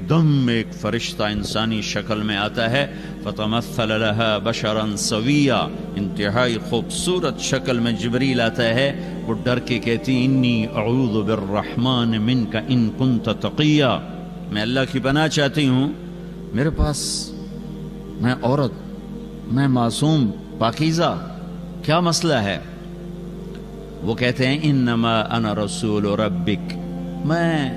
دم ایک فرشتہ انسانی شکل میں آتا ہے، فتمثل لها بشرا سویا، انتہائی خوبصورت شکل میں جبریل آتا ہے، وہ ڈر کے کہتی انی اعوذ بالرحمن منک ان کنت تقیا، میں اللہ کی پناہ چاہتی ہوں، میرے پاس میں عورت، میں معصوم پاکیزہ، کیا مسئلہ ہے؟ وہ کہتے ہیں انما انا رسول ربک، میں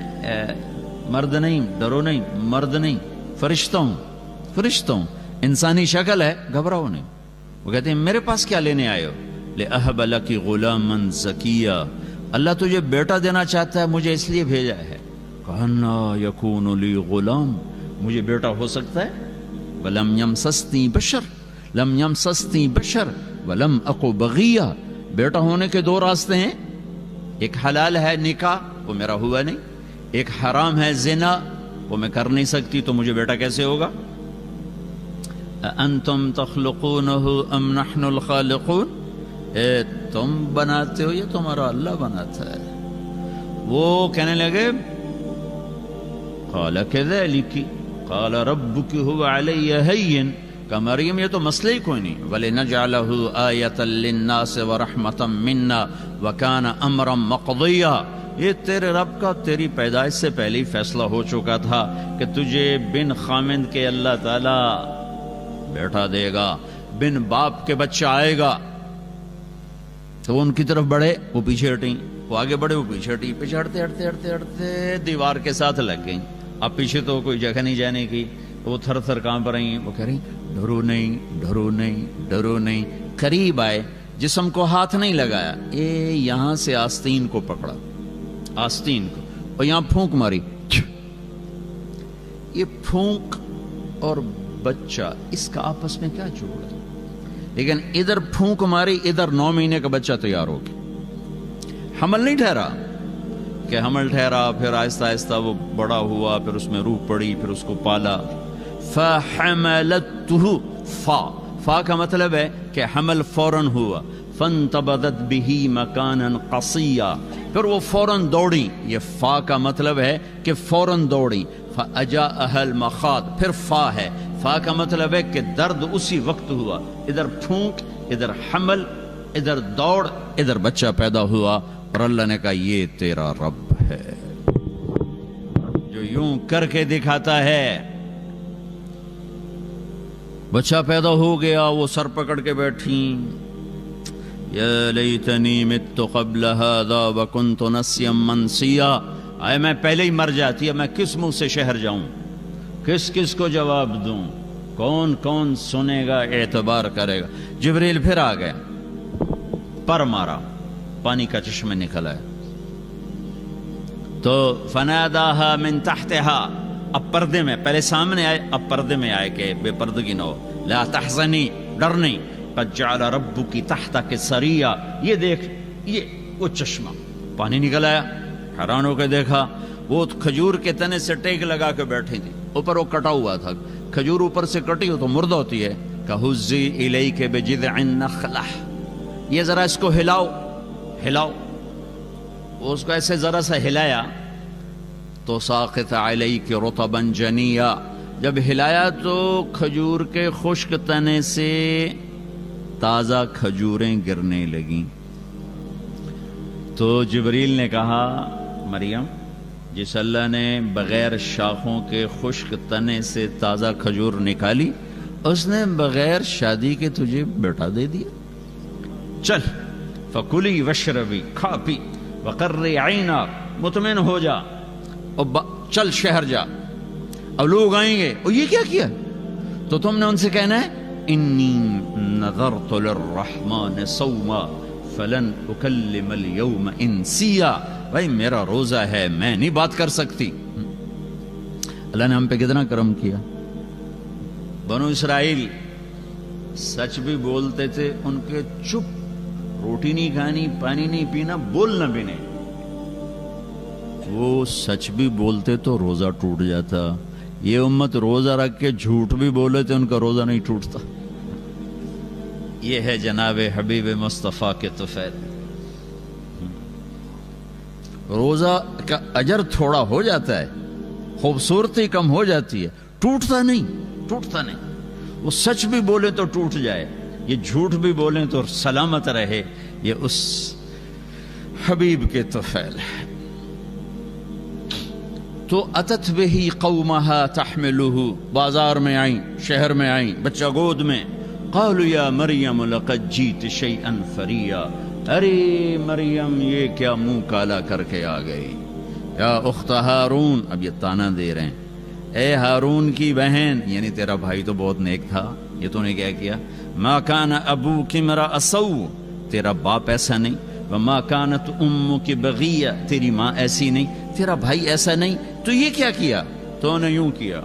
مرد نہیں، ڈرو نہیں، مرد نہیں، فرشتہ ہوں، انسانی شکل ہے، گھبراؤ نہیں۔ وہ کہتے ہیں میرے پاس کیا لینے آئے ہو؟ لأہب لک غلاما زکیا، اللہ تجھے بیٹا دینا چاہتا ہے، مجھے اس لیے بھیجا ہے۔ کہنا یکون لی غلام، مجھے بیٹا ہو سکتا ہے؟ ولم یمسسنی بشر ولم اقو بغیہ، بیٹا ہونے کے دو راستے ہیں، ایک حلال ہے نکاح، وہ میرا ہوا نہیں، ایک حرام ہے زنا، وہ میں کر نہیں سکتی، تو مجھے بیٹا کیسے ہوگا؟ انتم تخلقونہ ام نحن الخالقون، تم بناتے ہو یا تمہارا اللہ بناتا ہے؟ وہ کہنے لگے قال کذالک قال ربک هو علی ہین، کہ مریم یہ تو مسئلہ ہی کوئی نہیں، وَلِنَجْعَلَهُ آیَةً لِلنَّاسِ وَرَحْمَةً مِنَّا وَكَانَ أَمْرًا مَقْضِيًّا، یہ تیرے رب کا تیری پیدائش سے پہلے ہی فیصلہ ہو چکا تھا کہ تجھے بن خامند کے اللہ تعالی بیٹا دے گا، بن باپ کے بچہ آئے گا۔ تو وہ ان کی طرف بڑھے، وہ پیچھے ہٹیں، وہ آگے بڑھے، وہ پیچھے ہٹیں، پیچھے ہٹتے دیوار کے ساتھ لگ گئیں۔ اب پیچھے تو کوئی جگہ نہیں جانے کی، وہ تھر تھر کانپ رہی ہیں، وہ کہہ رہی ڈرو نہیں۔ قریب آئے، جسم کو ہاتھ نہیں لگایا، یہاں سے آستین کو پکڑا، آستین کو، اور یہاں پھونک ماری۔ یہ پھونک اور بچہ، اس کا آپس میں کیا جوڑ ہے؟ لیکن ادھر پھونک ماری، ادھر 9 مہینے کا بچہ تیار ہو گیا۔ حمل نہیں ٹھہرا کہ حمل ٹھہرا، پھر آہستہ آہستہ وہ بڑا ہوا، پھر اس میں روح پڑی، پھر اس کو پالا۔ فحملته، فا کا مطلب ہے کہ حمل فوراً ہوا، فانتبذت به مکانا قصیا، پھر وہ فوراً دوڑی، یہ فا کا مطلب ہے کہ فوراً دوڑی۔ فاجاءها المخاض، پھر فا ہے، فا کا مطلب ہے کہ درد اسی وقت ہوا، ادھر پھونک، ادھر حمل، ادھر دوڑ، ادھر بچہ پیدا ہوا۔ اور اللہ نے کہا یہ تیرا رب ہے جو یوں کر کے دکھاتا ہے۔ بچہ پیدا ہو گیا، وہ سر پکڑ کے بیٹھی، یا لیتنی مت قبل هذا وکنت نسیا منسیا، آئے میں پہلے ہی مر جاتی، اب میں کس منہ سے شہر جاؤں، کس کو جواب دوں، کون سنے گا، اعتبار کرے گا۔ جبریل پھر آ گیا، پر مارا، پانی کا چشمہ نکلا ہے، تو فناداها من تحتها، اب پردے میں، پہلے سامنے آئے، اب پردے میں آئے کہ بے پردگی نہ ہو، لا تحزنی، ڈر نہیں، قد جعل ربک تحتک سریا، یہ دیکھ، یہ وہ چشمہ، پانی نکل آیا، حیران ہو کے دیکھا، وہ کھجور کے تنے سے ٹیک لگا کے بیٹھی تھی، اوپر وہ کٹا ہوا تھا، کھجور اوپر سے کٹی ہو تو مردہ ہوتی ہے، کہزی الیک بجذع النخلہ، یہ ذرا اس کو ہلاؤ، وہ اس کو ایسے ذرا سا ہلایا، تو ساقط علیک رطبا جنیا، جب ہلایا تو کھجور کے خشک تنے سے تازہ کھجوریں گرنے لگیں۔ تو جبریل نے کہا مریم، جس اللہ نے بغیر شاخوں کے خشک تنے سے تازہ کھجور نکالی، اس نے بغیر شادی کے تجھے بیٹا دے دیا، چل فکلی وشربی، کھا پی، وقرری عینا، مطمئن ہو جا، اور چل شہر جا، اب لوگ آئیں گے، اور یہ کیا کیا؟ تو تم نے ان سے کہنا ہے انی نذرت للرحمن صوما فلن اکلم اليوم انسیا، بھائی میرا روزہ ہے، میں نہیں بات کر سکتی۔ اللہ نے ہم پہ کتنا کرم کیا۔ بنو اسرائیل سچ بھی بولتے تھے، ان کے چپ، روٹی نہیں کھانی، پانی نہیں پینا، بولنا بھی نہیں۔ وہ سچ بھی بولتے تو روزہ ٹوٹ جاتا، یہ امت روزہ رکھ کے جھوٹ بھی بولے تو ان کا روزہ نہیں ٹوٹتا۔ یہ ہے جناب حبیب مصطفیٰ کے طفیل۔ روزہ کا اجر تھوڑا ہو جاتا ہے، خوبصورتی کم ہو جاتی ہے، ٹوٹتا نہیں. وہ سچ بھی بولے تو ٹوٹ جائے، یہ جھوٹ بھی بولیں تو سلامت رہے. یہ اس حبیب کے طفیل ہے. تو اتت بہی قومہا تحملہ، بازار میں آئیں، شہر میں آئیں، بچہ گود میں. قالوا یا مریم لقد جیت شیئا فریا، ارے مریم یہ کیا منہ کالا کر کے آ گئی. یا اخت ہارون، اب یہ تانا دے رہے ہیں، اے ہارون کی بہن، یعنی تیرا بھائی تو بہت نیک تھا، یہ تو نے کیا کیا. ما کان ابوک امرأ سوء، تیرا باپ ایسا نہیں. وما کانت امک بغیہ، تیری ماں ایسی نہیں، تیرا بھائی ایسا نہیں، تو یہ کیا کیا؟ تو نے یوں کیا.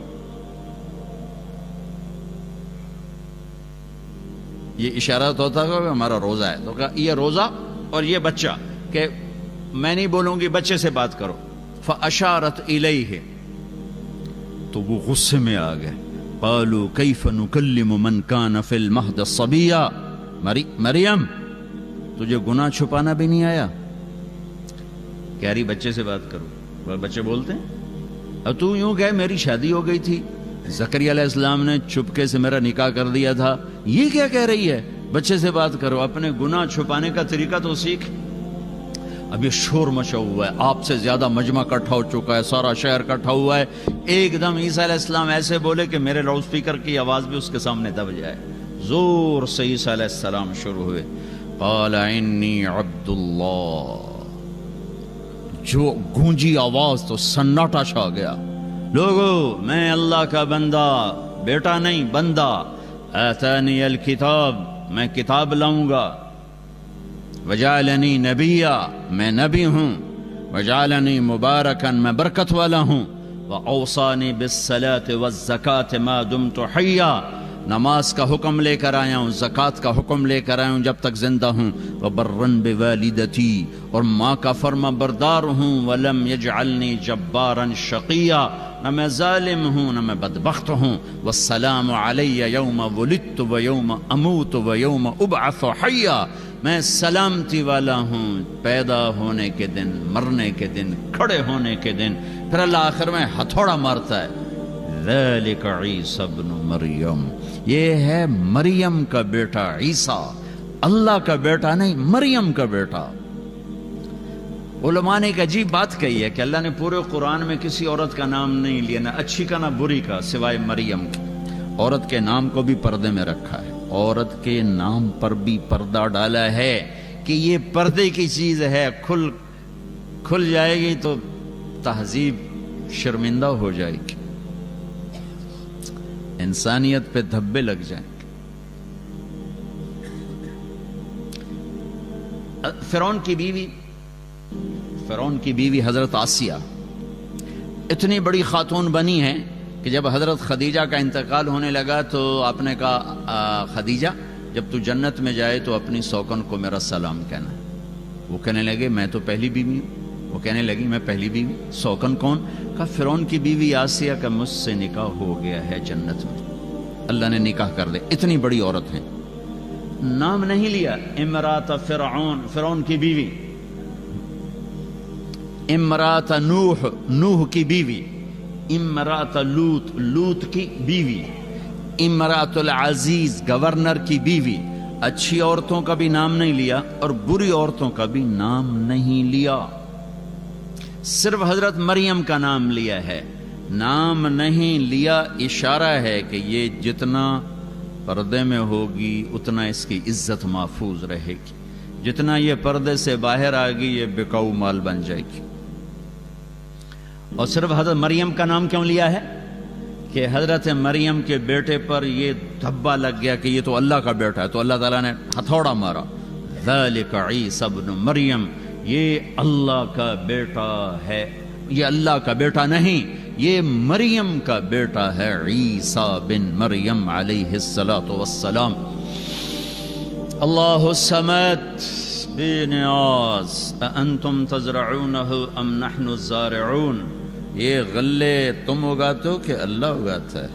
یہ اشارہ تو ہوتا کہ ہمارا روزہ ہے، تو کہا یہ روزہ اور یہ بچہ، کہ میں نہیں بولوں گی، بچے سے بات کرو. فاشارت الیہ، تو وہ غصے میں آ گئے. قالوا کیف نکلم من کان فی المہد صبیا، مریم تجھے گناہ چھپانا بھی نہیں آیا؟ کہہ رہی بچے سے بات کرو. بچے بولتے ہیں اب تو یوں کہ میری شادی ہو گئی تھی، زکریا علیہ السلام نے چپکے سے میرا نکاح کر دیا تھا، یہ کیا کہہ رہی ہے؟ بچے سے بات کرو، اپنے گناہ چھپانے کا طریقہ تو سیکھ. اب یہ شور مچا ہوا ہے، آپ سے زیادہ مجمع اکٹھا ہو چکا ہے، سارا شہر اکٹھا ہوا ہے. ایک دم عیسیٰ علیہ السلام ایسے بولے کہ میرے لاؤڈ سپیکر کی آواز بھی اس کے سامنے دب جائے. زور سے عیسیٰ علیہ السلام شروع ہوئے. قال انی عبد اللہ، جو گونجی آواز تو سناٹا چھا گیا. لوگو میں اللہ کا بندہ، بیٹا نہیں بندہ. آتانی الکتاب، میں کتاب لاؤں گا. وجعلنی نبیا، میں نبی ہوں. وجعلنی مبارکن، میں برکت والا ہوں. واوصانی بالصلاة والزکاة ما دمت حیا، نماز کا حکم لے کر آیا ہوں، زکوٰۃ کا حکم لے کر آیا ہوں جب تک زندہ ہوں. وبرن بوالدتی، اور ماں کا فرما بردار ہوں. ولم یجعلنی جبارا شقیا، نہ میں ظالم ہوں نہ میں بدبخت ہوں. والسلام علی یوم ولدت و یوم اموت و یوم ابعث حیا، میں سلامتی والا ہوں پیدا ہونے کے دن، مرنے کے دن، کھڑے ہونے کے دن. پھر اللہ آخر میں ہتھوڑا مارتا ہے. ذالک عیسی ابن مریم، یہ ہے مریم کا بیٹا عیسیٰ، اللہ کا بیٹا نہیں، مریم کا بیٹا. علماء نے ایک عجیب بات کہی ہے کہ اللہ نے پورے قرآن میں کسی عورت کا نام نہیں لیا، نہ اچھی کا نہ بری کا، سوائے مریم کے. عورت کے نام کو بھی پردے میں رکھا ہے، عورت کے نام پر بھی پردہ ڈالا ہے کہ یہ پردے کی چیز ہے، کھل جائے گی تو تہذیب شرمندہ ہو جائے گی، انسانیت پہ دھبے لگ جائیں گے. فرعون کی بیوی حضرت آسیہ اتنی بڑی خاتون بنی ہے کہ جب حضرت خدیجہ کا انتقال ہونے لگا تو آپ نے کہا خدیجہ جب تو جنت میں جائے تو اپنی سوکن کو میرا سلام کہنا. وہ کہنے لگے میں تو پہلی بیوی ہوں. وہ کہنے لگی میں پہلی بیوی، سوکن کون؟ کہا فرعون کی بیوی آسیہ کا مجھ سے نکاح ہو گیا ہے جنت میں، اللہ نے نکاح کر دے. اتنی بڑی عورت ہے، نام نہیں لیا. امرات فرعون، فرعون کی بیوی. امرات نوح، نوح کی بیوی. امرات لوط، لوط کی بیوی. امرات العزیز، گورنر کی بیوی. اچھی عورتوں کا بھی نام نہیں لیا اور بری عورتوں کا بھی نام نہیں لیا، صرف حضرت مریم کا نام لیا ہے. نام نہیں لیا اشارہ ہے کہ یہ جتنا پردے میں ہوگی اتنا اس کی عزت محفوظ رہے گی، جتنا یہ پردے سے باہر آ گئی یہ بکاؤ مال بن جائے گی. اور صرف حضرت مریم کا نام کیوں لیا ہے کہ حضرت مریم کے بیٹے پر یہ دھبا لگ گیا کہ یہ تو اللہ کا بیٹا ہے، تو اللہ تعالیٰ نے ہتھوڑا مارا. ذالک عیسی ابن مریم، یہ اللہ کا بیٹا ہے، یہ اللہ کا بیٹا نہیں، یہ مریم کا بیٹا ہے، عیسیٰ بن مریم علیہ الصلاۃ والسلام. اللہ الصمد بے نیاز، اانتم تزرعونہ ام نحن الزارعون، یہ غلے تم اگاتے ہو کہ اللہ اگاتا ہے.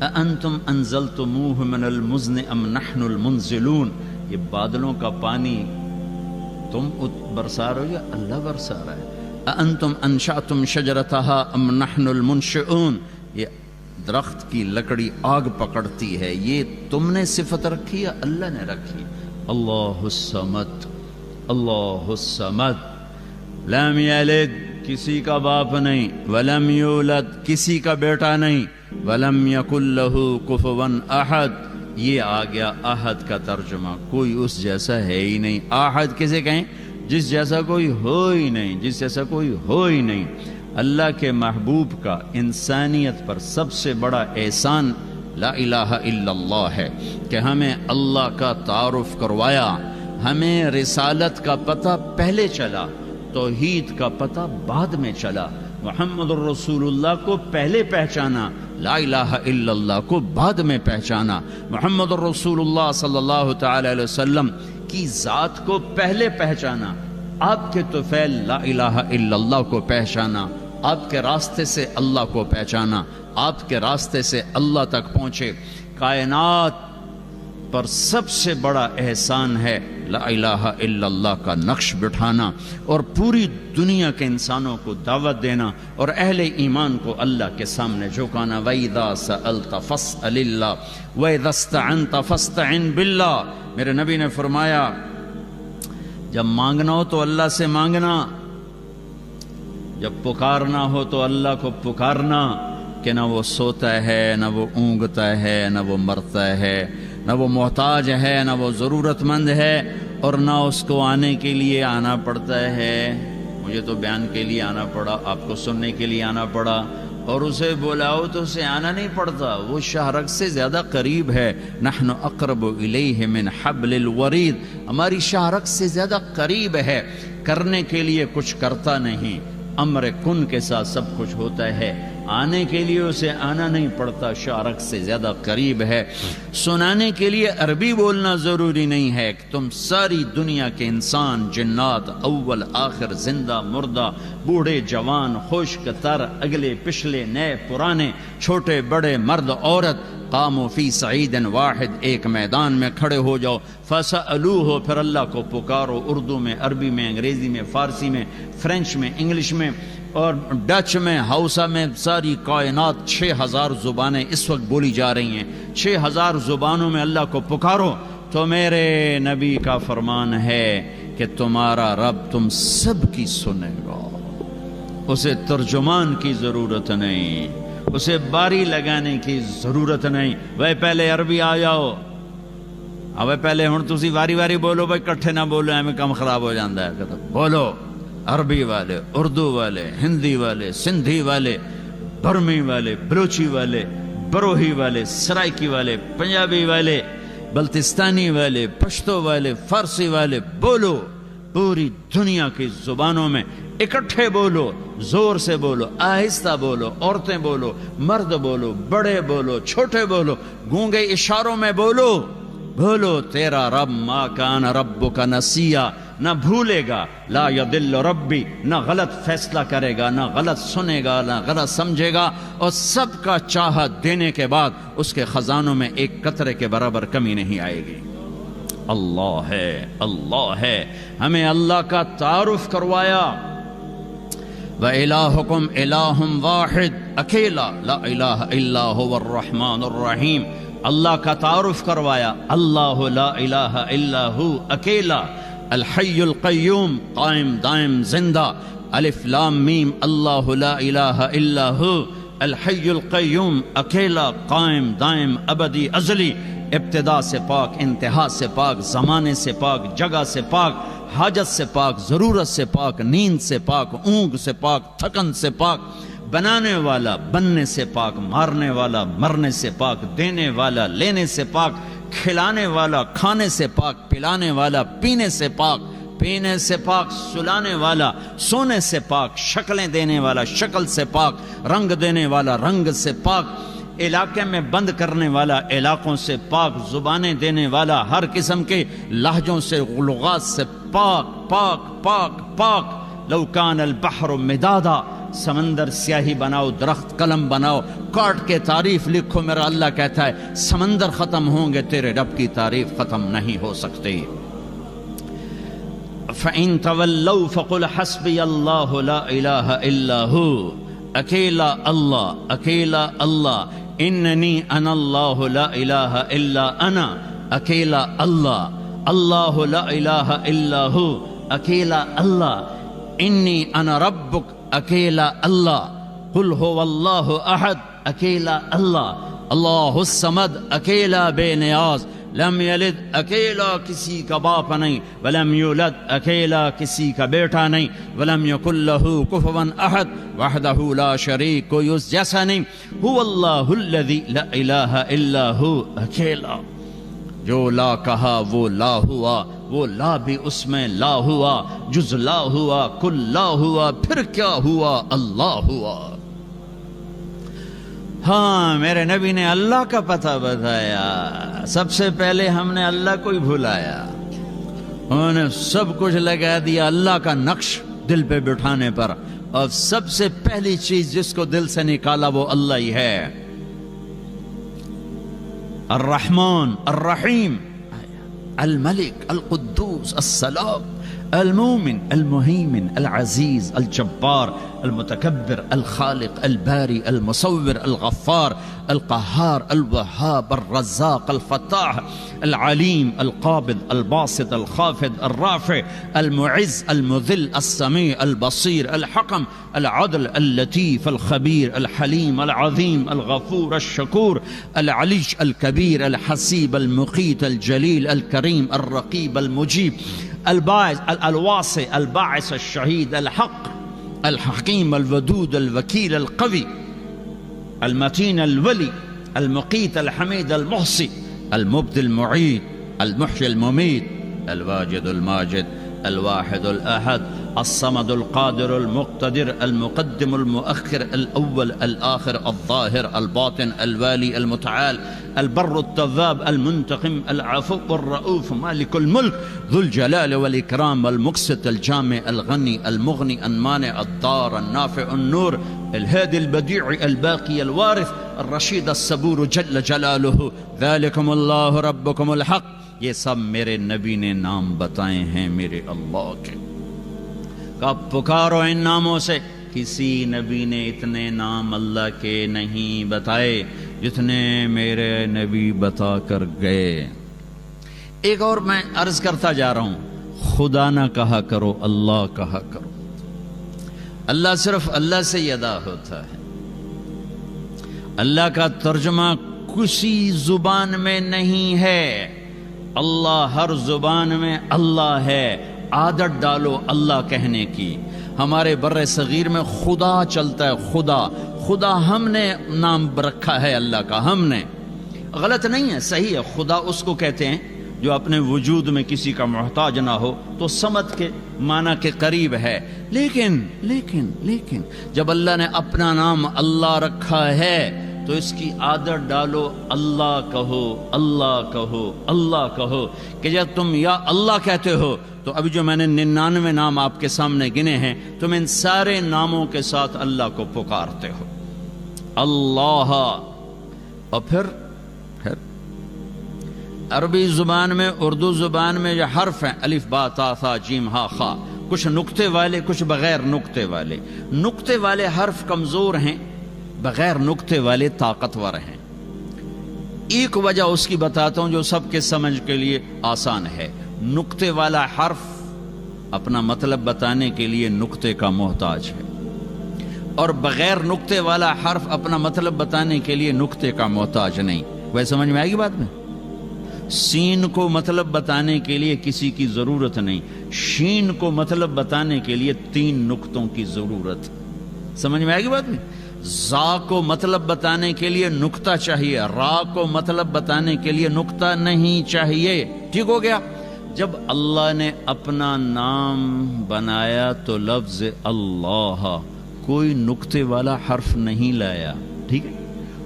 اانتم انزلتموہ من المزن ام نحن المنزلون، یہ بادلوں کا پانی تم برسا رہے ہو یا اللہ برسا رہا ہے. انتم انشأتم شجرتها ام نحن المنشئون، یہ درخت کی لکڑی آگ پکڑتی ہے، یہ تم نے صفت رکھی ہے؟ اللہ نے رکھی۔ اللہ الصمد، اللہ الصمد، لم یلد کسی کا باپ نہیں، ولم یولد کسی کا بیٹا نہیں، ولم یکن لہ کفوا احد، یہ آ گیا احد کا ترجمہ، کوئی اس جیسا ہے ہی نہیں۔ احد کسے کہیں؟ جس جیسا کوئی ہو ہی نہیں، جس جیسا کوئی ہو ہی نہیں۔ اللہ کے محبوب کا انسانیت پر سب سے بڑا احسان لا الہ الا اللہ ہے کہ ہمیں اللہ کا تعارف کروایا، ہمیں رسالت کا پتہ پہلے چلا، توحید کا پتہ بعد میں چلا، محمد الرسول اللہ کو پہلے پہچانا، لا الہ الا اللہ کو بعد میں پہچانا، محمد الرسول اللہ صلی اللہ تعالی علیہ وسلم کی ذات کو پہلے پہچانا، آپ کے طفیل لا الہ الا اللہ کو پہچانا، آپ کے راستے سے اللہ کو پہچانا، آپ کے راستے سے اللہ تک پہنچے۔ کائنات پر سب سے بڑا احسان ہے لا الہ الا اللہ کا نقش بٹھانا اور پوری دنیا کے انسانوں کو دعوت دینا اور اہل ایمان کو اللہ کے سامنے جھکانا۔ وَإِذَا سَأَلْتَ فَاسْأَلِ اللَّهَ وَإِذَا اسْتَعَنْتَ فَاسْتَعِنْ بِاللَّهِ، میرے نبی نے فرمایا جب مانگنا ہو تو اللہ سے مانگنا، جب پکارنا ہو تو اللہ کو پکارنا، کہ نہ وہ سوتا ہے، نہ وہ اونگتا ہے، نہ وہ مرتا ہے، نہ وہ محتاج ہے، نہ وہ ضرورت مند ہے، اور نہ اس کو آنے کے لیے آنا پڑتا ہے۔ مجھے تو بیان کے لیے آنا پڑا، آپ کو سننے کے لیے آنا پڑا، اور اسے بلاؤ تو اسے آنا نہیں پڑتا، وہ شاہرگ سے زیادہ قریب ہے۔ نحن اقرب الیہ من حبل الورید، ہماری شاہرگ سے زیادہ قریب ہے، کرنے کے لیے کچھ کرتا نہیں، امر کن کے ساتھ سب کچھ ہوتا ہے، آنے کے لیے اسے آنا نہیں پڑتا، شاہرگ سے زیادہ قریب ہے۔ سنانے کے لیے عربی بولنا ضروری نہیں ہے، کہ تم ساری دنیا کے انسان، جنات، اول آخر، زندہ مردہ، بوڑھے جوان، خشک تر، اگلے پچھلے، نئے پرانے، چھوٹے بڑے، مرد عورت، قاموا فی سعید واحد، ایک میدان میں کھڑے ہو جاؤ، فسألوہ، پھر اللہ کو پکارو، اردو میں، عربی میں، انگریزی میں، فارسی میں، فرینچ میں، انگلش میں اور ڈچ میں، ہاؤسا میں، ساری کائنات 6000 زبانیں اس وقت بولی جا رہی ہیں، 6000 زبانوں میں اللہ کو پکارو۔ تو میرے نبی کا فرمان ہے کہ تمہارا رب تم سب کی سنے گا، اسے ترجمان کی ضرورت نہیں، اسے باری لگانے کی ضرورت نہیں۔ وہ پہلے عربی آ جاؤ، اب پہلے ہوں تسی واری واری بولو، بھائی کٹھے نہ بولو، ہمیں کم خراب ہو جاتا ہے، بولو، عربی والے، اردو والے، ہندی والے، سندھی والے، برمی والے، بلوچی والے، بروہی والے، سرائکی والے، پنجابی والے، بلتستانی والے، پشتو والے، فارسی والے، بولو، پوری دنیا کی زبانوں میں اکٹھے بولو، زور سے بولو، آہستہ بولو، عورتیں بولو، مرد بولو، بڑے بولو، چھوٹے بولو، گونگے اشاروں میں بولو، بولو تیرا رب ما کان ربک نسیا، نہ بھولے گا، لا یضل ربی، نہ غلط فیصلہ کرے گا، نہ غلط سنے گا، نہ غلط سمجھے گا، اور سب کا چاہت دینے کے بعد اس کے خزانوں میں ایک قطرے کے برابر کمی نہیں آئے گی۔ اللہ ہے، اللہ ہے، ہمیں اللہ کا تعارف کروایا۔ وَإِلَٰهُكُمْ إِلَٰهٌ وَاحِدٌ، اکیلا، لا الہ الا هو الرحمن الرحیم، اللہ کا تعارف کروایا، اللہ لا الہ الا ہو، اکیلا، الحی القیوم، قائم دائم زندہ، الف لام میم، اللہ لا الہ الا ہو، الحی القیوم، اکیلا، قائم دائم ابدی ازلی، ابتدا سے پاک، انتہا سے پاک، زمانے سے پاک، جگہ سے پاک، حاجت سے پاک، ضرورت سے پاک، نیند سے پاک، اونگ سے پاک، تھکن سے پاک، بنانے والا، بننے سے پاک، مارنے والا، مرنے سے پاک، دینے والا، لینے سے پاک، کھلانے والا، کھانے سے پاک، پلانے والا، پینے سے پاک، پینے سے پاک، سلانے والا، سونے سے پاک، شکلیں دینے والا، شکل سے پاک، رنگ دینے والا، رنگ سے پاک، علاقے میں بند کرنے والا، علاقوں سے پاک، زبانیں دینے والا، ہر قسم کے لہجوں سے، لغات سے پاک پاک پاک پاک۔ لو کان البحر مدادا، سمندر سیاہی بناؤ، درخت قلم بناؤ، کاٹ کے تعریف لکھو، میرا اللہ کہتا ہے سمندر ختم ہوں گے، تیرے رب کی تعریف ختم نہیں ہو سکتی۔ فَإِن تَوَلَّوْا فَقُلْ حَسْبِيَ اللَّهُ لَا إِلَهَ إِلَّا هُوَ اکیلا اللہ اننی انا اللہ لا الہ الا انا اکیلا اللہ لا الہ الا ہو اکیلا اللہ انی انا ربک اکیلا اللہ قل هو اللہ احد اکیلا اللہ الصمد اکیلا بے نیاز لم یلد اکیلا کسی کا باپ نہیں ولم یولد اکیلا کسی کا بیٹا نہیں ولم یکن لہ کفوا احد وحدہ لا شریک کوئی اس جیسا نہیں هو اللہ الذی لا الہ الا ہو اکیلا جو لا کہا وہ لا ہوا وہ لا بھی اس میں لا ہوا جز لا ہوا کل لا ہوا پھر کیا ہوا اللہ ہوا ہاں میرے نبی نے اللہ کا پتہ بتایا سب سے پہلے ہم نے اللہ کو ہی بھلایا انہوں نے سب کچھ لگا دیا اللہ کا نقش دل پہ بٹھانے پر اور سب سے پہلی چیز جس کو دل سے نکالا وہ اللہ ہی ہے الرحمن الرحیم الملک القدوس السلام المومن المهيمن العزيز الجبار المتكبر الخالق الباري المصور الغفار القهار الوهاب الرزاق الفتاح العليم القابض الباسط الخافض الرافع المعز المذل السميع البصير الحكم العدل اللطيف الخبير الحليم العظيم الغفور الشكور العلي الكبير الحسيب المقيت الجليل الكريم الرقيب المجيب الباعث الواسع الباعث الشهيد الحق الحكيم الودود الوكيل القوي المتين الولي المقيت الحميد المحصي المبدي المعيد المحيي المميت الواجد الماجد الواحد الأحد الصمد القادر المقتدر المقدم المؤخر الأول الآخر الظاهر الباطن الوالي المتعال البر التواب المنتقم العفو الرؤوف مالك الملك ذو الجلال والإكرام المقسط الجامع الغني المغني المانع الضار النافع النور الهادي البديع الباقي الوارث الرشيد الصبور جل جلاله ذلكم الله ربكم الحق یہ سب میرے نبی نے نام بتائے ہیں میرے اللہ کے کب پکارو ان ناموں سے کسی نبی نے اتنے نام اللہ کے نہیں بتائے جتنے میرے نبی بتا کر گئے ایک اور میں عرض کرتا جا رہا ہوں خدا نہ کہا کرو اللہ کہا کرو اللہ صرف اللہ سے ہی ادا ہوتا ہے اللہ کا ترجمہ کسی زبان میں نہیں ہے اللہ ہر زبان میں اللہ ہے عادت ڈالو اللہ کہنے کی ہمارے بر صغیر میں خدا چلتا ہے خدا ہم نے نام رکھا ہے اللہ کا ہم نے غلط نہیں ہے صحیح ہے خدا اس کو کہتے ہیں جو اپنے وجود میں کسی کا محتاج نہ ہو تو سمت کے معنی کے قریب ہے لیکن جب اللہ نے اپنا نام اللہ رکھا ہے تو اس کی عادت ڈالو اللہ کہو کہ جب تم یا اللہ کہتے ہو تو ابھی جو میں نے 99 نام آپ کے سامنے گنے ہیں تم ان سارے ناموں کے ساتھ اللہ کو پکارتے ہو اللہ اور پھر عربی زبان میں اردو زبان میں جو حرف ہیں الف با تا ثا جیم ہا خا کچھ نقطے والے کچھ بغیر نقطے والے حرف کمزور ہیں بغیر نقطے والے طاقتور ہیں ایک وجہ اس کی بتاتا ہوں جو سب کے سمجھ کے لیے آسان ہے نقطے والا حرف اپنا مطلب بتانے کے لیے نقطے کا محتاج ہے اور بغیر نقطے والا حرف اپنا مطلب بتانے کے لیے نقطے کا محتاج نہیں ویسے سمجھ میں آئے گی بات میں سین کو مطلب بتانے کے لیے کسی کی ضرورت نہیں شین کو مطلب بتانے کے لیے 3 نقطوں کی ضرورت سمجھ میں آئے گی بات میں زا کو مطلب بتانے کے لیے نقطہ چاہیے را کو مطلب بتانے کے لیے نقطہ نہیں چاہیے ٹھیک ہو گیا جب اللہ نے اپنا نام بنایا تو لفظ اللہ کوئی نقطے والا حرف نہیں لایا ٹھیک ہے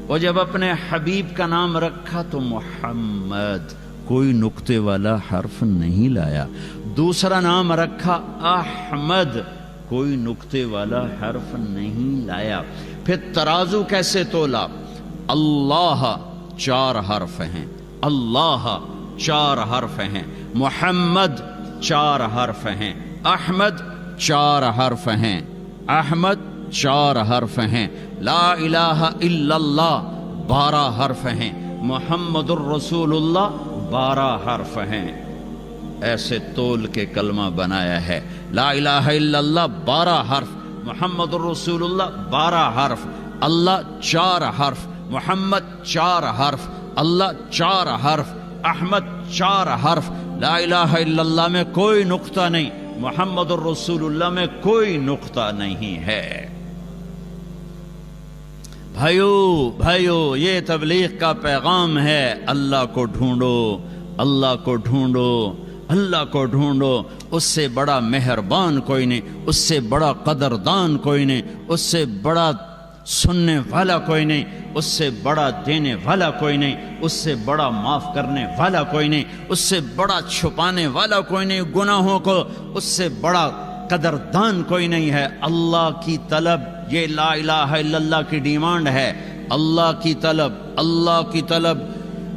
اور جب اپنے حبیب کا نام رکھا تو محمد کوئی نقطے والا حرف نہیں لایا دوسرا نام رکھا احمد کوئی نقطے والا حرف نہیں لایا پھر ترازو کیسے تولا اللہ 4 حرف ہیں اللہ 4 حرف ہیں محمد 4 حرف ہیں، احمد 4 حرف ہیں، احمد 4 حرف ہیں، لا الہ الا اللہ 12 حرف ہیں، محمد الرسول اللہ 12 حرف ہیں۔ ایسے تول کے کلمہ بنایا ہے، لا الہ الا اللہ 12 حرف، محمد الرسول اللہ 12 حرف، اللہ 4 حرف، محمد 4 حرف، اللہ 4 حرف، احمد 4 حرف، لا الہ الا اللہ میں کوئی نقطہ نہیں، محمد الرسول اللہ میں کوئی نقطہ نہیں ہے۔ بھائیو یہ تبلیغ کا پیغام ہے، اللہ کو ڈھونڈو، اللہ کو ڈھونڈو، اللہ کو ڈھونڈو، اس سے بڑا مہربان کوئی نہیں، اس سے بڑا قدردان کوئی نہیں، اس سے بڑا سننے والا کوئی نہیں، اس سے بڑا دینے والا کوئی نہیں، اس سے بڑا معاف کرنے والا کوئی نہیں، اس سے بڑا چھپانے والا کوئی نہیں گناہوں کو، اس سے بڑا قدردان کوئی نہیں ہے۔ اللہ کی طلب، یہ لا الہ الا اللہ کی ڈیمانڈ ہے، اللہ کی طلب، اللہ کی طلب۔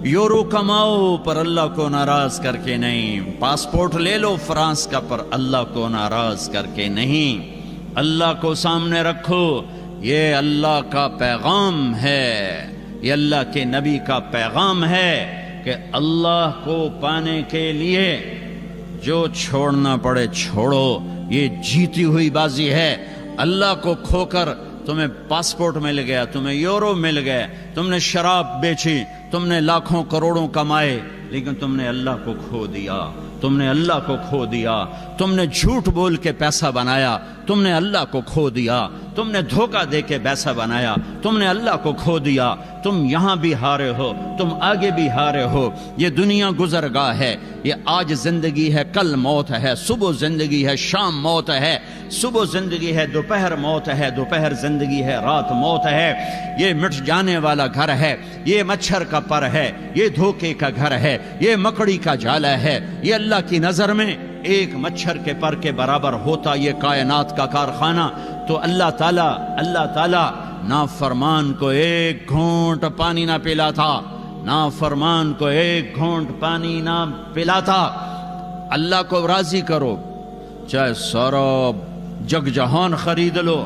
یورو کماؤ پر اللہ کو ناراض کر کے نہیں، پاسپورٹ لے لو فرانس کا پر اللہ کو ناراض کر کے نہیں، اللہ کو سامنے رکھو۔ یہ اللہ کا پیغام ہے، یہ اللہ کے نبی کا پیغام ہے کہ اللہ کو پانے کے لیے جو چھوڑنا پڑے چھوڑو، یہ جیتی ہوئی بازی ہے۔ اللہ کو کھو کر تمہیں پاسپورٹ مل گیا، تمہیں یورو مل گئے، تم نے شراب بیچی، تم نے لاکھوں کروڑوں کمائے، لیکن تم نے اللہ کو کھو دیا، تم نے اللہ کو کھو دیا، تم نے جھوٹ بول کے پیسہ بنایا، تم نے اللہ کو کھو دیا، تم نے دھوکہ دے کے پیسہ بنایا، تم نے اللہ کو کھو دیا، تم یہاں بھی ہارے ہو، تم آگے بھی ہارے ہو۔ یہ دنیا گزرگاہ ہے، یہ آج زندگی ہے، کل موت ہے، صبح زندگی ہے، شام موت ہے، صبح زندگی ہے، دوپہر موت ہے، دوپہر زندگی ہے، رات موت ہے۔ یہ مٹ جانے والا گھر ہے، یہ مچھر کا پر ہے، یہ دھوکے کا گھر ہے، یہ مکڑی کا جالا ہے۔ یہ اللہ کی نظر میں ایک مچھر کے پر کے برابر ہوتا یہ کائنات کا کارخانہ، تو اللہ تعالیٰ نافرمان کو ایک گھونٹ پانی نہ پلاتا، نافرمان کو ایک گھونٹ پانی نہ پلاتا۔ اللہ کو راضی کرو، چاہے سارا جگ جہان خرید لو،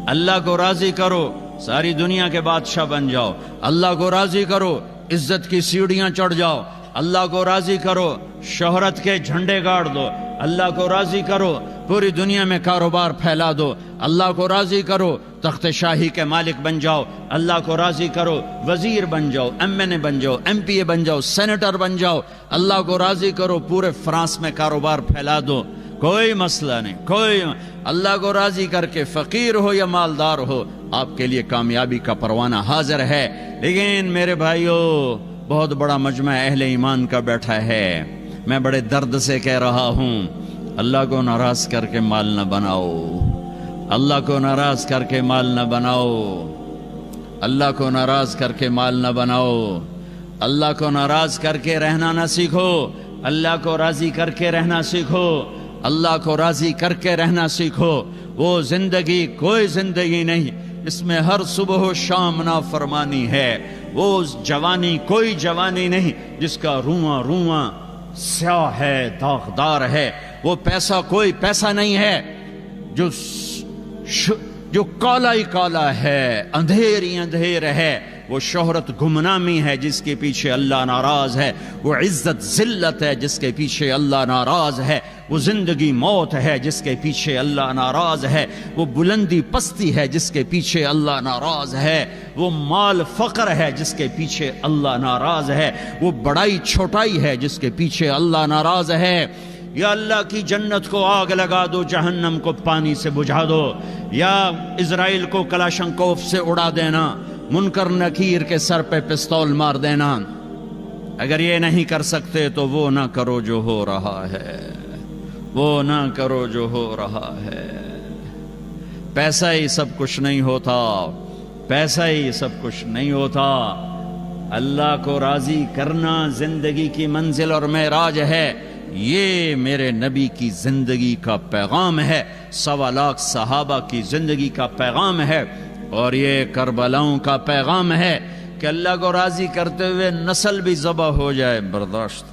اللہ کو راضی کرو، ساری دنیا کے بادشاہ بن جاؤ، اللہ کو راضی کرو، عزت کی سیڑھیاں چڑھ جاؤ، اللہ کو راضی کرو، شہرت کے جھنڈے گاڑ دو، اللہ کو راضی کرو، پوری دنیا میں کاروبار پھیلا دو، اللہ کو راضی کرو، تخت شاہی کے مالک بن جاؤ، اللہ کو راضی کرو، وزیر بن جاؤ، ایم این اے بن جاؤ، ایم پی اے بن جاؤ، سینیٹر بن جاؤ، اللہ کو راضی کرو، پورے فرانس میں کاروبار پھیلا دو، کوئی مسئلہ نہیں، کوئی۔ اللہ کو راضی کر کے فقیر ہو یا مالدار ہو، آپ کے لیے کامیابی کا پروانہ حاضر ہے۔ لیکن میرے بھائیو، بہت بڑا مجمع اہل ایمان کا بیٹھا ہے، میں بڑے درد سے کہہ رہا ہوں، اللہ کو ناراض کر کے مال نہ بناؤ، اللہ کو ناراض کر کے مال نہ بناؤ، اللہ کو ناراض کر کے مال نہ بناؤ، اللہ کو ناراض کر کے رہنا نہ سیکھو، اللہ کو راضی کر کے رہنا سیکھو، اللہ کو راضی کر کے رہنا سیکھو۔ وہ زندگی کوئی زندگی نہیں اس میں ہر صبح و شام نافرمانی ہے، وہ جوانی کوئی جوانی نہیں جس کا رواں رواں سیاہ ہے، داغدار ہے، وہ پیسہ کوئی پیسہ نہیں ہے جو کالا ہی کالا ہے، اندھیر ہی اندھیر ہے، وہ شہرت گمنامی ہے جس کے پیچھے اللہ ناراض ہے، وہ عزت ذلت ہے جس کے پیچھے اللہ ناراض ہے، وہ زندگی موت ہے جس کے پیچھے اللہ ناراض ہے، وہ بلندی پستی ہے جس کے پیچھے اللہ ناراض ہے، وہ مال فقر ہے جس کے پیچھے اللہ ناراض ہے، وہ بڑائی چھوٹائی ہے جس کے پیچھے اللہ ناراض ہے۔ یا اللہ کی جنت کو آگ لگا دو، جہنم کو پانی سے بجھا دو، یا اسرائیل کو کلاشنکوف سے اڑا دینا، منکر نکیر کے سر پہ پستول مار دینا۔ اگر یہ نہیں کر سکتے تو وہ نہ کرو جو ہو رہا ہے، وہ نہ کرو جو ہو رہا ہے۔ پیسہ ہی سب کچھ نہیں ہوتا، پیسہ ہی سب کچھ نہیں ہوتا۔ اللہ کو راضی کرنا زندگی کی منزل اور معراج ہے، یہ میرے نبی کی زندگی کا پیغام ہے، 1.25 لاکھ صحابہ کی زندگی کا پیغام ہے، اور یہ کربلاؤں کا پیغام ہے کہ اللہ کو راضی کرتے ہوئے نسل بھی ذبح ہو جائے برداشت